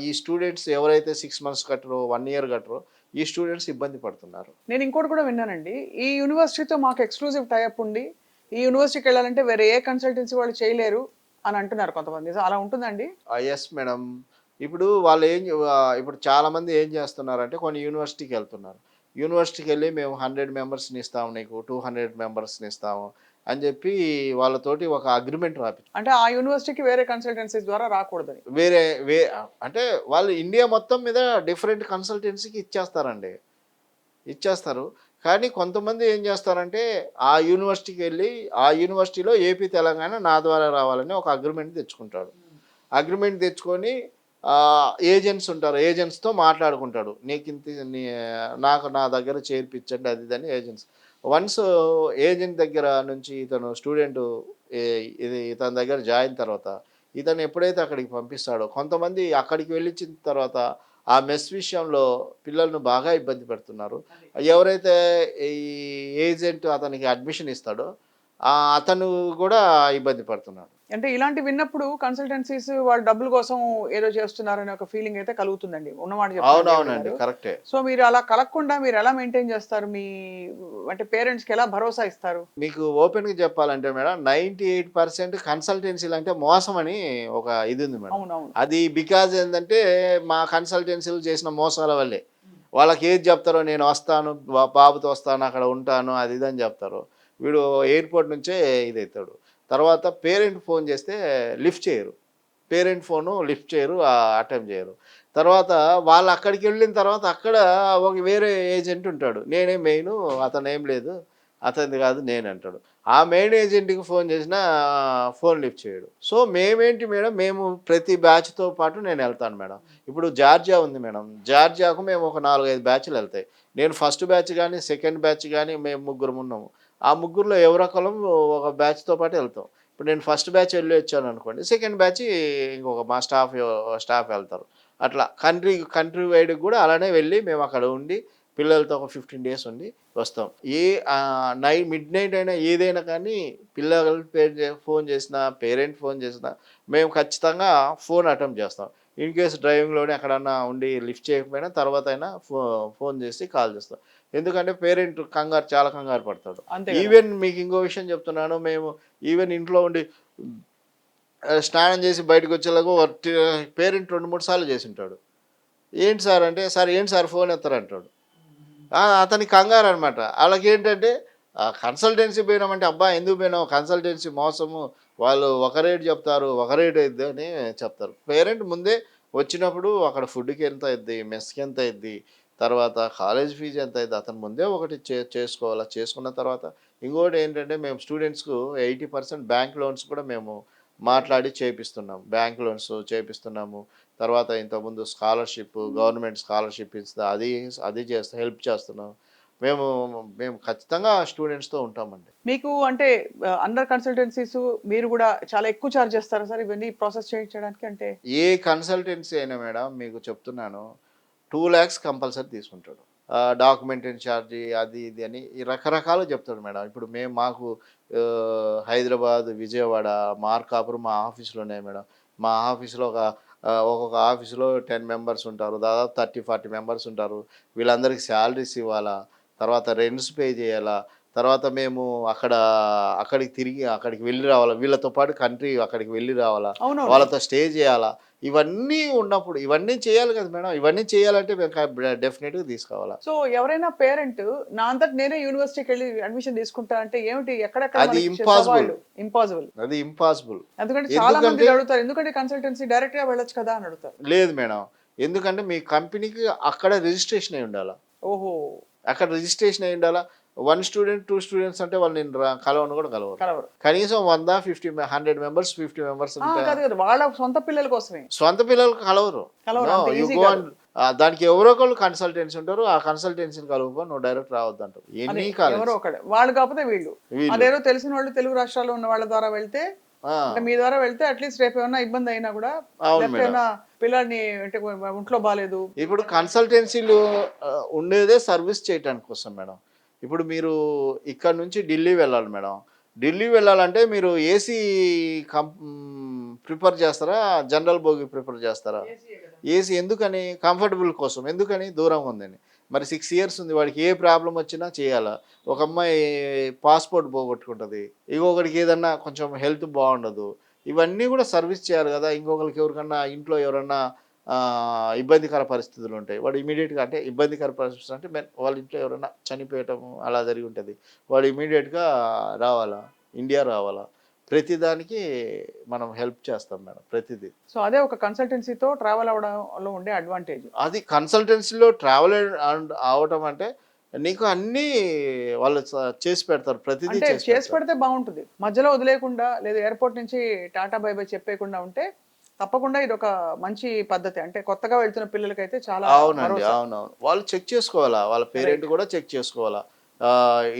[SPEAKER 1] ఈ స్టూడెంట్స్ ఎవరైతే 6 మంత్స్ కట్టరో, 1 ఇయర్ కట్టరో ఈ స్టూడెంట్స్ ఇబ్బంది పడుతున్నారు.
[SPEAKER 2] నేను ఇంకోటి కూడా విన్నానండి. ఈ యూనివర్సిటీతో మాకు ఎక్స్‌క్లూజివ్ టై అప్ ఉంది. ఈ యూనివర్సిటీకెళ్ళాలంటే వేరే ఏ కన్సల్టెన్సీ వాళ్ళు చేయలేరు అని అంటున్నారు కొంతమంది. సో, అలా ఉంటుందండి?
[SPEAKER 1] Yes madam. ఇప్పుడు ఇప్పుడు చాలామంది ఏం చేస్తున్నారంటే కొన్ని యూనివర్సిటీకెళ్తున్నారు. యూనివర్సిటీకెళ్ళి మేము 100 మెంబర్స్‌ని ఇస్తాము నీకు, 200 మెంబర్స్‌ని ఇస్తాము అని చెప్పి వాళ్ళతోటి ఒక అగ్రీమెంట్
[SPEAKER 2] అంటే ఆ యూనివర్సిటీకి వేరే కన్సల్టెన్సీస్ ద్వారా రాకూడదని.
[SPEAKER 1] వేరే వే అంటే వాళ్ళు ఇండియా మొత్తం మీద డిఫరెంట్ కన్సల్టెన్సీకి ఇచ్చేస్తారండి. ఇచ్చేస్తారు. కానీ కొంతమంది ఏం చేస్తారంటే ఆ యూనివర్సిటీకి వెళ్ళి ఆ యూనివర్సిటీలో ఏపీ, తెలంగాణ నా ద్వారా రావాలని ఒక అగ్రీమెంట్ తెచ్చుకుంటాడు. అగ్రీమెంట్ తెచ్చుకొని ఏజెంట్స్ ఉంటారు. ఏజెంట్స్‌తో మాట్లాడుకుంటాడు. నీ నాకు నా దగ్గర చేర్పించండి అది ఇది అని ఏజెంట్స్. వన్స్ ఏజెంట్ దగ్గర నుంచి ఇతను స్టూడెంటు ఎ ఇది ఇతని దగ్గర జాయిన్ తర్వాత ఇతను ఎప్పుడైతే అక్కడికి పంపిస్తాడో కొంతమంది అక్కడికి వెళ్ళిచ్చిన తర్వాత ఆ మెస్ విషయంలో పిల్లలను బాగా ఇబ్బంది పెడుతున్నారు. ఎవరైతే ఈ ఏజెంట్ అతనికి అడ్మిషన్ ఇస్తాడో అతను కూడా ఇబ్బంది పడుతున్నాడు.
[SPEAKER 2] అంటే ఇలాంటివి విన్నప్పుడు కన్సల్టెన్సీస్ వాళ్ళు డబ్బుల కోసం ఏదో చేస్తున్నారనే ఒక ఫీలింగ్ అయితే కలుగుతుందండి. ఉన్నమాట చెప్పాలంటే దేవుడు
[SPEAKER 1] అవునవునండి.
[SPEAKER 2] గారు.
[SPEAKER 1] కరెక్టే.
[SPEAKER 2] సో, మీరు అలా కలగకుండా మీరు ఎలా మెయింటైన్ చేస్తారు? అంటే పేరెంట్స్‌కి ఎలా భరోసా ఇస్తారు?
[SPEAKER 1] మీకు ఓపెన్‌గా చెప్పాలంటే మేడం 98% కన్సల్టెన్సీలంటే మోసమని ఒక ఇది ఉంది మేడం.
[SPEAKER 2] అవునవును.
[SPEAKER 1] అది బికాజ్ ఏందంటే మా కన్సల్టెన్సీలు చేసిన మోసాల వల్లే. వాళ్ళకి ఏది చెప్తారో నేను వస్తాను, బాబుతో వస్తాను, అక్కడ ఉంటాను అది ఇది అని చెప్తారు. వీడు ఎయిర్‌పోర్ట్ నుంచే ఇదైతాడు. తర్వాత పేరెంట్ ఫోన్ చేస్తే లిఫ్ట్ చేయరు. పేరెంట్ ఫోను లిఫ్ట్ చేయరు. అటెంప్ట్ చేయరు. తర్వాత వాళ్ళు అక్కడికెళ్ళిన తర్వాత అక్కడ ఒక వేరే ఏజెంట్ ఉంటాడు. నేనే మెయిను అతనేం లేదు. అతనిది కాదు నేనంటాడు. ఆ మెయిన్ ఏజెంట్‌కి ఫోన్ చేసినా ఫోన్ లిఫ్ట్ చేయడు. సో, మేమేంటి మేడం మేము ప్రతి బ్యాచ్‌తో పాటు నేనెళ్తాను మేడం. ఇప్పుడు జార్జియా ఉంది మేడం. జార్జియాకు మేము ఒక 4, 5 బ్యాచ్‌లెళ్తాయి. నేను ఫస్ట్ బ్యాచ్ గాని, సెకండ్ బ్యాచ్ గాని మేము ముగ్గురమున్నాము. ఆ ముగ్గురులో ఎవరొకళ్ళం ఒక బ్యాచ్‌తో పాటు ఎళ్తాం. ఇప్పుడు నేను ఫస్ట్ బ్యాచ్ వెళ్ళొచ్చాననుకోండి. సెకండ్ బ్యాచ్ ఇంకొక మా స్టాఫ్ ఎళ్తారు. అట్లా కంట్రీ వైడ్‌గా గూడా అలానే వెళ్ళి మేము అక్కడ ఉండి పిల్లలతో ఒక 15 డేస్ ఉండి వస్తాం. మిడ్‌నైట్ అయినా ఏదైనా కానీ పిల్లలు ఫోన్ చేసినా, పేరెంట్ ఫోన్ చేసినా మేము ఖచ్చితంగా ఫోన్ అటెంప్ట్ చేస్తాం. ఇన్ కేస్ డ్రైవింగ్‌లోనే ఎక్కడన్నా ఉండి లిఫ్ట్ చేయకపోయినా తర్వాతైనా ఫోన్ చేసి కాల్ చేస్తాం. ఎందుకంటే పేరెంట్ చాలా కంగారు పడతాడు.
[SPEAKER 2] అంతే గదా!
[SPEAKER 1] ఈవెన్ మీకు ఇంకో విషయం చెప్తున్నాను. మేము ఈవెన్ ఇంట్లో ఉండి స్నానం చేసి బయటకొచ్చేలోగా పేరెంట్ 2, 3 సార్లు చేసుంటాడు. ఏంటి సార్ అంటే, "సార్ ఏంటి సార్ ఫోన్ ఎత్తరంటాడు." అతనికి కంగారనమాట. ఆళ్ళకేంటంటే ఆ కన్సల్టెన్సీ పోయినామంటే అబ్బా ఎందుకు పోయినావు కన్సల్టెన్సీ మోసము, వాళ్ళు ఒక రేట్ చెప్తారు ఒక రేట్ అయిద్ది అని చెప్తారు. పేరెంట్ ముందే వచ్చినప్పుడు అక్కడ ఫుడ్కి ఎంత అయింది, మెస్కి ఎంత అయింది, తర్వాత కాలేజ్ ఫీజు ఎంత అయింది, అతను ముందే ఒకటి చేసుకోవాలా. చేసుకున్న తర్వాత ఇంకోటి ఏంటంటే మేము స్టూడెంట్స్కు 80% బ్యాంక్ లోన్స్ కూడా మేము మాట్లాడి చేపిస్తున్నాం. Bank loans చేపిస్తున్నాము. తర్వాత ఇంతకుముందు స్కాలర్షిప్ గవర్నమెంట్ స్కాలర్షిప్ ఇస్తే అది అది చేస్తా హెల్ప్ చేస్తున్నాం. మేము మేము ఖచ్చితంగా స్టూడెంట్స్‌తో ఉంటామండి.
[SPEAKER 2] మీకు అంటే అండర్ కన్సల్టెన్సీస్ మీరు కూడా చాలా ఎక్కువ చార్జ్ చేస్తారా సార్ ఇవన్నీ ప్రాసెస్ చేయించడానికి? అంటే
[SPEAKER 1] ఏ కన్సల్టెన్సీ అయినా మేడం మీకు చెప్తున్నాను 2,00,000 కంపల్సరీ తీసుకుంటాడు. డాక్యుమెంటరీ ఛార్జీ అది ఇది అని ఈ రకరకాలుగా చెప్తాడు మేడం. ఇప్పుడు మాకు హైదరాబాద్, విజయవాడ, మార్కాపురం మా ఆఫీసులు ఉన్నాయి మేడం. మా ఆఫీస్‌లో ఒక్కొక్క ఆఫీస్‌లో 10 మెంబర్స్ ఉంటారు. దాదాపు 30, 40 మెంబర్స్ ఉంటారు. వీళ్ళందరికీ సాలరీస్ ఇవ్వాలా. తర్వాత రెంట్స్ పే చేయాలా. తర్వాత మేము అక్కడికి తిరిగి అక్కడికి వెళ్ళి రావాలా. వీళ్ళతో పాటు కంట్రీ అక్కడికి వెళ్ళి రావాలా.
[SPEAKER 2] అవునవును.
[SPEAKER 1] వాళ్ళతో స్టే చేయాలా. ఇవన్నీ ఉన్నప్పుడు ఇవన్నీ చేయాలి కదా మేడం. ఇవన్నీ చేయాలంటే మేము డెఫినిట్‌గా తీసుకోవాలా.
[SPEAKER 2] సో ఎవరైనా పేరెంట్ నా అంతట నేనే యూనివర్సిటీకి వెళ్ళి అడ్మిషన్ తీసుకుంటా అంటే ఏమిటి ఎక్కడెక్కడ
[SPEAKER 1] అది
[SPEAKER 2] మనకి
[SPEAKER 1] ఇంపాసిబుల్.
[SPEAKER 2] సవాళ్ళు? ఇంపాసిబుల్.
[SPEAKER 1] అది ఇంపాసిబుల్.
[SPEAKER 2] ఎందుకంటే చాలా మంది
[SPEAKER 1] ఎందుకంటే
[SPEAKER 2] అడుగుతారు ఎందుకంటే కన్సల్టెన్సీ డైరెక్ట్ గా వెళ్ళొచ్చు కదా అని అడుగుతారు.
[SPEAKER 1] లేదు మేడం. ఎందుకంటే మీ కంపెనీకి అక్కడ రిజిస్ట్రేషన్ అయ్యి ఉండాల.
[SPEAKER 2] ఓహో.
[SPEAKER 1] అక్కడ రిజిస్ట్రేషన్ అయ్యి ఉండాలా. 1 స్టూడెంట్, 2 స్టూడెంట్స్ అంటే వాళ్ళు నిన్ను కలవను కూడా కలవరు.
[SPEAKER 2] కలవరు.
[SPEAKER 1] కనీసం 100, 100 మెంబర్స్, 50 మెంబర్స్ ఉంటే
[SPEAKER 2] కాదు కదా వాళ్ళ సొంత పిల్లల కోసమే.
[SPEAKER 1] సొంత పిల్లలకు కలవరు.
[SPEAKER 2] కలవరు
[SPEAKER 1] నో
[SPEAKER 2] అంత
[SPEAKER 1] యూ
[SPEAKER 2] ఈజీ
[SPEAKER 1] గో
[SPEAKER 2] కాదు.
[SPEAKER 1] అండ్ దానికి ఎవరో ఒకళ్ళు కన్సల్టెన్సీ ఉంటారు. ఆ కన్సల్టెన్సీని కలుపుకొని నువ్వు డైరెక్ట్ రావద్దంటారు.
[SPEAKER 2] అదే
[SPEAKER 1] ఎన్ని
[SPEAKER 2] ఎవరో
[SPEAKER 1] కాలేజ్
[SPEAKER 2] ఒకడు వాళ్ళు కాకపోతే వీళ్ళు
[SPEAKER 1] వీళ్ళు.
[SPEAKER 2] అదేదో తెలిసిన వాళ్ళు తెలుగు రాష్ట్రాల్లో ఉన్న వాళ్ళ ద్వారా వెళ్తే
[SPEAKER 1] ఆ,
[SPEAKER 2] అంటే మీ ద్వారా వెళ్తే అట్లీస్ట్ రేపు ఏమన్నా ఇబ్బంది అయినా కూడా
[SPEAKER 1] అవును
[SPEAKER 2] లేకపోతే
[SPEAKER 1] మేడం.
[SPEAKER 2] ఏమన్నా పిల్లాడిని అంటే ఒంట్లో బాగాలేదు.
[SPEAKER 1] ఇప్పుడు కన్సల్టెన్సీలు ఉండేదే సర్వీస్ చేయటానికి కోసం మేడం. ఇప్పుడు మీరు ఇక్కడ నుంచి ఢిల్లీ వెళ్ళాలి మేడం. ఢిల్లీ వెళ్ళాలంటే మీరు ఏసీ ప్రిఫర్ చేస్తారా? జనరల్ బోగి ప్రిఫర్ చేస్తారా? ఏసీ ఎందుకని? కంఫర్టబుల్ కోసం. ఎందుకని? దూరంగా ఉందని. మరి 6 ఇయర్స్ ఉంది. వాడికి ఏ ప్రాబ్లమ్ వచ్చినా చేయాలా. ఒక అమ్మాయి పాస్‌పోర్ట్ పోగొట్టుకుంటది. ఇంకొకడికి ఏదన్నా కొంచెం హెల్త్ బాగుండదు. ఇవన్నీ కూడా సర్వీస్ చేయాలి కదా! ఇంకొకళ్ళకి ఎవరికన్నా ఇంట్లో ఎవరన్నా ఇబ్బందికర పరిస్థితులు ఉంటాయి. వాడు ఇమ్మీడియేట్‌గా అంటే ఇబ్బందికర పరిస్థితులు అంటే వాళ్ళ ఇంట్లో ఎవరైనా చనిపోయటము అలా జరిగి ఉంటది. వాడు ఇమ్మీడియేట్‌గా రావాలా. ఇండియా రావాలా. ప్రతిదానికి మనం హెల్ప్ చేస్తాం మేడం. ప్రతిదీ.
[SPEAKER 2] సో అదే ఒక కన్సల్టెన్సీతో ట్రావెల్ అవ్వడంలో ఉండే అడ్వాంటేజ్.
[SPEAKER 1] అది కన్సల్టెన్సీలో ట్రావెల్ అవ్వటం అంటే నీకు అన్నీ వాళ్ళు చేసి పెడతారు. ప్రతిదీ
[SPEAKER 2] అంటే
[SPEAKER 1] చేసి
[SPEAKER 2] చేసి
[SPEAKER 1] పెడతారు.
[SPEAKER 2] పెడితే బాగుంటుంది. మధ్యలో వదిలేయకుండా లేదా ఎయిర్‌పోర్ట్ నుంచి టాటా బై బై చెప్పేయకుండా ఉంటే తప్పకుండా ఇదొక మంచి పద్ధతి. అంటే కొత్తగా వెళ్తున్న పిల్లలకైతే చాలా
[SPEAKER 1] అవునండి.
[SPEAKER 2] భరోసా.
[SPEAKER 1] అవునవును. వాళ్ళు చెక్ చేసుకోవాలా. వాళ్ళ పేరెంట్
[SPEAKER 2] రైట్.
[SPEAKER 1] కూడా చెక్ చేసుకోవాలా.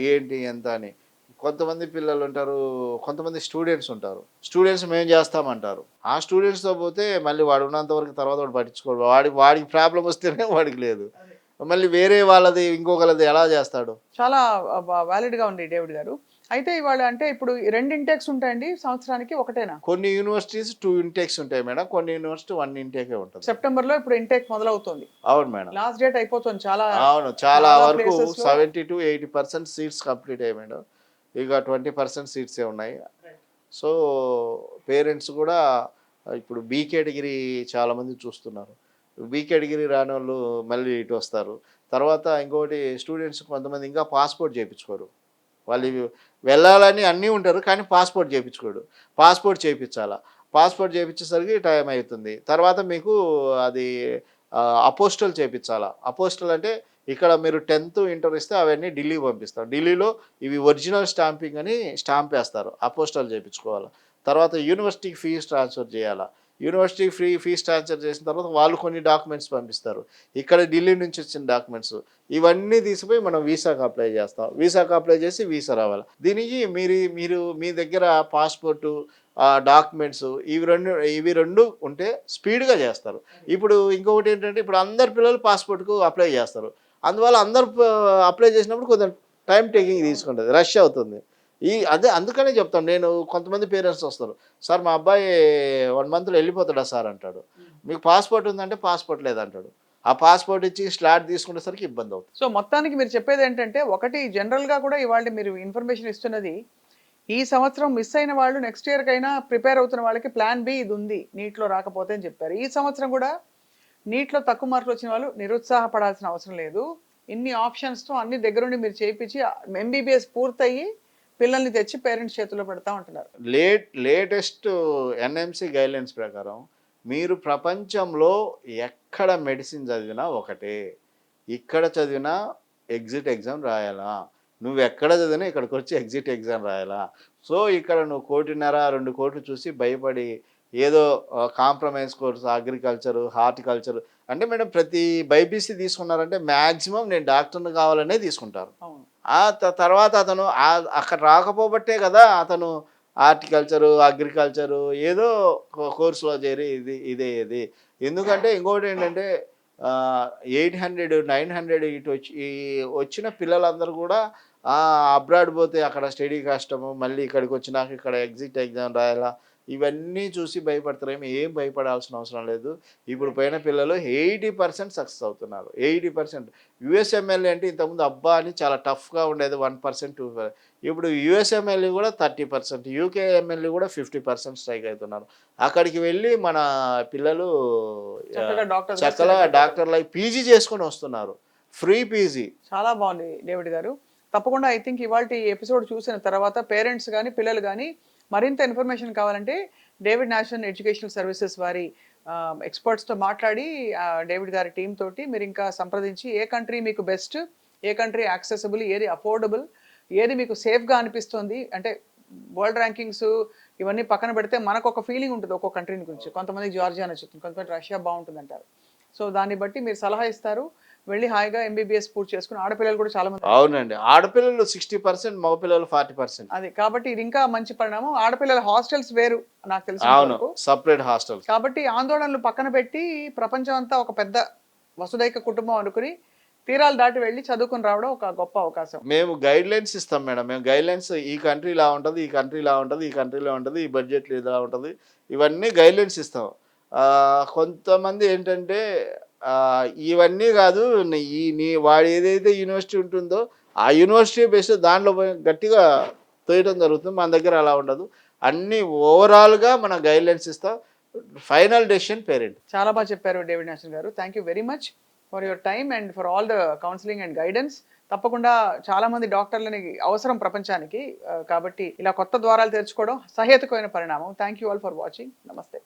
[SPEAKER 1] ఏంటి ఎంత అని. కొంతమంది పిల్లలుంటారు. కొంతమంది స్టూడెంట్స్ ఉంటారు. స్టూడెంట్స్ మేము చేస్తామంటారు. ఆ స్టూడెంట్స్‌తో పోతే మళ్ళీ వాడు ఉన్నంత వరకు తర్వాత వాడు పట్టించుకోడు. వాడికి ప్రాబ్లమ్ వస్తేనే వాడికి లేదు. మళ్ళీ వేరే వాళ్ళది ఇంకొకళ్ళది ఎలా చేస్తాడు?
[SPEAKER 2] చాలా వాలిడ్‌గా ఉంది డేవిడ్ గారు. అయితే ఇవాళ అంటే ఇప్పుడు 2 ఇంటేక్స్ ఉంటాయండి సంవత్సరానికి ఒకటేనా?
[SPEAKER 1] కొన్ని యూనివర్సిటీస్ 2 ఇంటేక్స్ ఉంటాయి మేడం. కొన్ని యూనివర్సిటీ 1 ఇంటేకే ఉంటది.
[SPEAKER 2] సెప్టెంబర్‌లో ఇప్పుడు ఇంటేక్ మొదలవుతుంది.
[SPEAKER 1] అవును మేడం.
[SPEAKER 2] లాస్ట్ డేట్ అయిపోతుంది చాలా
[SPEAKER 1] అవును. చాలా
[SPEAKER 2] చాలా
[SPEAKER 1] వరకు
[SPEAKER 2] ప్లేసెస్‌లో.
[SPEAKER 1] 70-80% సీట్స్ కంప్లీట్ అయ్యాయి మేడం. ఇక 20% సీట్సే ఉన్నాయి. సో, పేరెంట్స్ కూడా ఇప్పుడు బి కేటగిరీ చాలామంది చూస్తున్నారు. బి కేటగిరీ రానోళ్ళు మళ్ళీ ఇటు వస్తారు. తర్వాత ఇంకోటి స్టూడెంట్స్ కొంతమంది ఇంకా పాస్‌పోర్ట్ చేపించుకోరు. వాళ్ళు వెళ్ళాలని అన్నీ ఉంటారు. కానీ పాస్‌పోర్ట్ చేపించుకోడు. పాస్‌పోర్ట్ చేపించాలా. పాస్‌పోర్ట్ చేపించేసరికి టైం అయితుంది. తర్వాత మీకు అది అపోస్టల్ చేపించాలా. అపోస్టల్ అంటే ఇక్కడ మీరు 10థ్, ఇంటర్ ఇస్తే అవన్నీ ఢిల్లీకి పంపిస్తాం. ఢిల్లీలో ఇవి ఒరిజినల్ స్టాంపింగ్ అని స్టాంప్ వేస్తారు. అపోస్టల్ చేపించుకోవాలా. తర్వాత యూనివర్సిటీకి ఫీజ్ ట్రాన్స్‌ఫర్ చేయాలా. యూనివర్సిటీకి ఫీజ్ ట్రాన్స్‌ఫర్ చేసిన తర్వాత వాళ్ళు కొన్ని డాక్యుమెంట్స్ పంపిస్తారు. ఇక్కడ ఢిల్లీ నుంచి వచ్చిన డాక్యుమెంట్స్. ఇవన్నీ తీసుకుపోయి మనం వీసాకి అప్లై చేస్తాం. వీసాకి అప్లై చేసి వీసా రావాలి. దీనికి మీరు మీ దగ్గర పాస్‌పోర్టు, డాక్యుమెంట్స్ ఇవి రెండు ఉంటే స్పీడ్‌గా చేస్తారు. ఇప్పుడు ఇంకొకటి ఏంటంటే ఇప్పుడు అందరు పిల్లలు పాస్‌పోర్ట్‌కు అప్లై చేస్తారు. అందువల్ల అందరూ అప్లై చేసినప్పుడు కొంచెం టైమ్ టేకింగ్ తీసుకుంటది. రష్ అవుతుంది. అదే అందుకనే చెప్తాను నేను కొంతమంది పేరెంట్స్ వస్తారు. సార్ మా అబ్బాయి 1 మంత్‌లో వెళ్ళిపోతాడా సార్ అంటాడు. మీకు పాస్‌పోర్ట్ ఉందంటే పాస్‌పోర్ట్ లేదంటాడు. ఆ పాస్‌పోర్ట్ ఇచ్చి స్లాట్ తీసుకునేసరికి ఇబ్బంది అవుతుంది.
[SPEAKER 2] సో మొత్తానికి మీరు చెప్పేది ఏంటంటే ఒకటి జనరల్‌గా కూడా ఇవాళ మీరు ఇన్ఫర్మేషన్ ఇస్తున్నది ఈ సంవత్సరం మిస్ అయిన వాళ్ళు నెక్స్ట్ ఇయర్‌కైనా ప్రిపేర్ అవుతున్న వాళ్ళకి ప్లాన్ బి ఇది ఉంది. నీట్‌లో రాకపోతే అని చెప్పారు. ఈ సంవత్సరం కూడా నీట్‌లో తక్కువ మార్కులు వచ్చిన వాళ్ళు నిరుత్సాహపడాల్సిన అవసరం లేదు. ఇన్ని ఆప్షన్స్తో అన్ని దగ్గరుండి మీరు చేయించి ఎంబీబీఎస్ పూర్తయ్యి పిల్లల్ని తెచ్చి పేరెంట్స్ చేతిలో పెడతా ఉంటున్నారు.
[SPEAKER 1] లేటెస్ట్ ఎన్ఎంసి గైడ్లైన్స్ ప్రకారం మీరు ప్రపంచంలో ఎక్కడ మెడిసిన్ చదివినా ఒకటే, ఇక్కడ చదివినా ఎగ్జిట్ ఎగ్జామ్ రాయాలా, నువ్వు ఎక్కడ చదివినా ఇక్కడికి వచ్చి ఎగ్జిట్ ఎగ్జామ్ రాయాలా. సో ఇక్కడ నువ్వు 1.5 2 కోట్లు చూసి భయపడి ఏదో కాంప్రమైజ్ కోర్స్ అగ్రికల్చరు హార్టికల్చర్ అంటే మేడం ప్రతి బైపీసీ తీసుకున్నారంటే మ్యాక్సిమం నేను డాక్టర్ని కావాలనే తీసుకుంటారు.
[SPEAKER 2] అవును.
[SPEAKER 1] తర్వాత అతను అక్కడ రాకపోబట్టే కదా అతను హార్టికల్చరు అగ్రికల్చరు ఏదో కోర్సులో చేరి ఇది ఎందుకంటే ఇంకోటి ఏంటంటే 800 900 ఇటు వచ్చి ఈ వచ్చిన పిల్లలందరూ కూడా అబ్రాడ్ పోతే అక్కడ స్టడీ కష్టము, మళ్ళీ ఇక్కడికి వచ్చినాక ఇక్కడ ఎగ్జిట్ ఎగ్జామ్ రాయాలా, ఇవన్నీ చూసి భయపడతారేమో. ఏం భయపడాల్సిన అవసరం లేదు. ఇప్పుడు పోయిన పిల్లలు 80% సక్సెస్ అవుతున్నారు. 80%. యుఎస్ఎంఎల్ఏ అంటే ఇంతకుముందు అబ్బా అని చాలా టఫ్గా ఉండేది, 1% 2%. ఇప్పుడు యుఎస్ఎంఎల్ఏ కూడా 30%, యూకేఎంఎల్ఏ కూడా 50% స్ట్రైక్ అవుతున్నారు. అక్కడికి వెళ్ళి మన పిల్లలు చక్కగా డాక్టర్లు పీజీ చేసుకొని వస్తున్నారు, ఫ్రీ పీజీ.
[SPEAKER 2] చాలా బాగుంది డేవిడ్ గారు. తప్పకుండా ఐ థింక్ ఇవాళ ఈ ఎపిసోడ్ చూసిన తర్వాత పేరెంట్స్ కానీ పిల్లలు కానీ మరింత ఇన్ఫర్మేషన్ కావాలంటే డేవిడ్ నేషనల్ ఎడ్యుకేషనల్ సర్వీసెస్ వారి ఎక్స్పర్ట్స్తో మాట్లాడి డేవిడ్ గారి టీం తోటి మీరు ఇంకా సంప్రదించి ఏ కంట్రీ మీకు బెస్ట్, ఏ కంట్రీ యాక్సెసిబుల్, ఏది అఫోర్డబుల్, ఏది మీకు సేఫ్గా అనిపిస్తుంది. అంటే వరల్డ్ ర్యాంకింగ్స్ ఇవన్నీ పక్కన పెడితే మనకు ఒక ఫీలింగ్ ఉంటుంది ఒక్కో కంట్రీ గురించి. కొంతమంది జార్జియా నచ్చుతుంది, కొంతమంది రష్యా బాగుంటుంది అంటారు. సో దాన్ని బట్టి మీరు సలహా ఇస్తారు. వెళ్ళి హాయిగా ఎంబీబీఎస్ పూర్తి చేసుకుని ఆడపిల్లలు కూడా చాలా మంది.
[SPEAKER 1] అవునండి, ఆడపిల్లలు 60%, మగపిల్లలు 40%.
[SPEAKER 2] అది కాబట్టి ఇది ఇంకా మంచి పరిణామం. ఆడపిల్లల హాస్టల్స్ వేరు నాకు తెలిసి.
[SPEAKER 1] అవును, సపరేట్ హాస్టల్స్.
[SPEAKER 2] కాబట్టి ఆందోళనలు పక్కన పెట్టి ప్రపంచం అంతా ఒక పెద్ద వసుదైక కుటుంబం అనుకుని తీరాలు దాటి వెళ్ళి చదువుకుని రావడం ఒక గొప్ప అవకాశం.
[SPEAKER 1] మేము గైడ్ లైన్స్ ఇస్తాం మేడం. మేము గైడ్ లైన్స్ ఈ కంట్రీ ఇలా ఉంటుంది, ఈ కంట్రీ ఇలా ఉంటుంది, ఈ కంట్రీలో ఉంటుంది, ఈ బడ్జెట్లో ఇలా ఉంటుంది, ఇవన్నీ గైడ్ లైన్స్ ఇస్తాం. కొంతమంది ఏంటంటే ఇవన్నీ కాదు, వాడు ఏదైతే యూనివర్సిటీ ఉంటుందో ఆ యూనివర్సిటీ బేస్డ్ దాంట్లో గట్టిగా తోయడం జరుగుతుంది. మన దగ్గర అలా ఉండదు. అన్నీ ఓవరాల్గా మన గైడ్ లైన్స్ ఇస్తాం. Final decision parent.
[SPEAKER 2] చాలా బాగా చెప్పారు డేవిడ్ నేషన్ గారు. Thank you very much for your time and for all the counselling and guidance. తప్పకుండా చాలా మంది డాక్టర్లని అవసరం ప్రపంచానికి. కాబట్టి ఇలా కొత్త ద్వారాలు తెరుచుకోవడం సహేతుకమైన పరిణామం. Thank you all for watching. నమస్తే.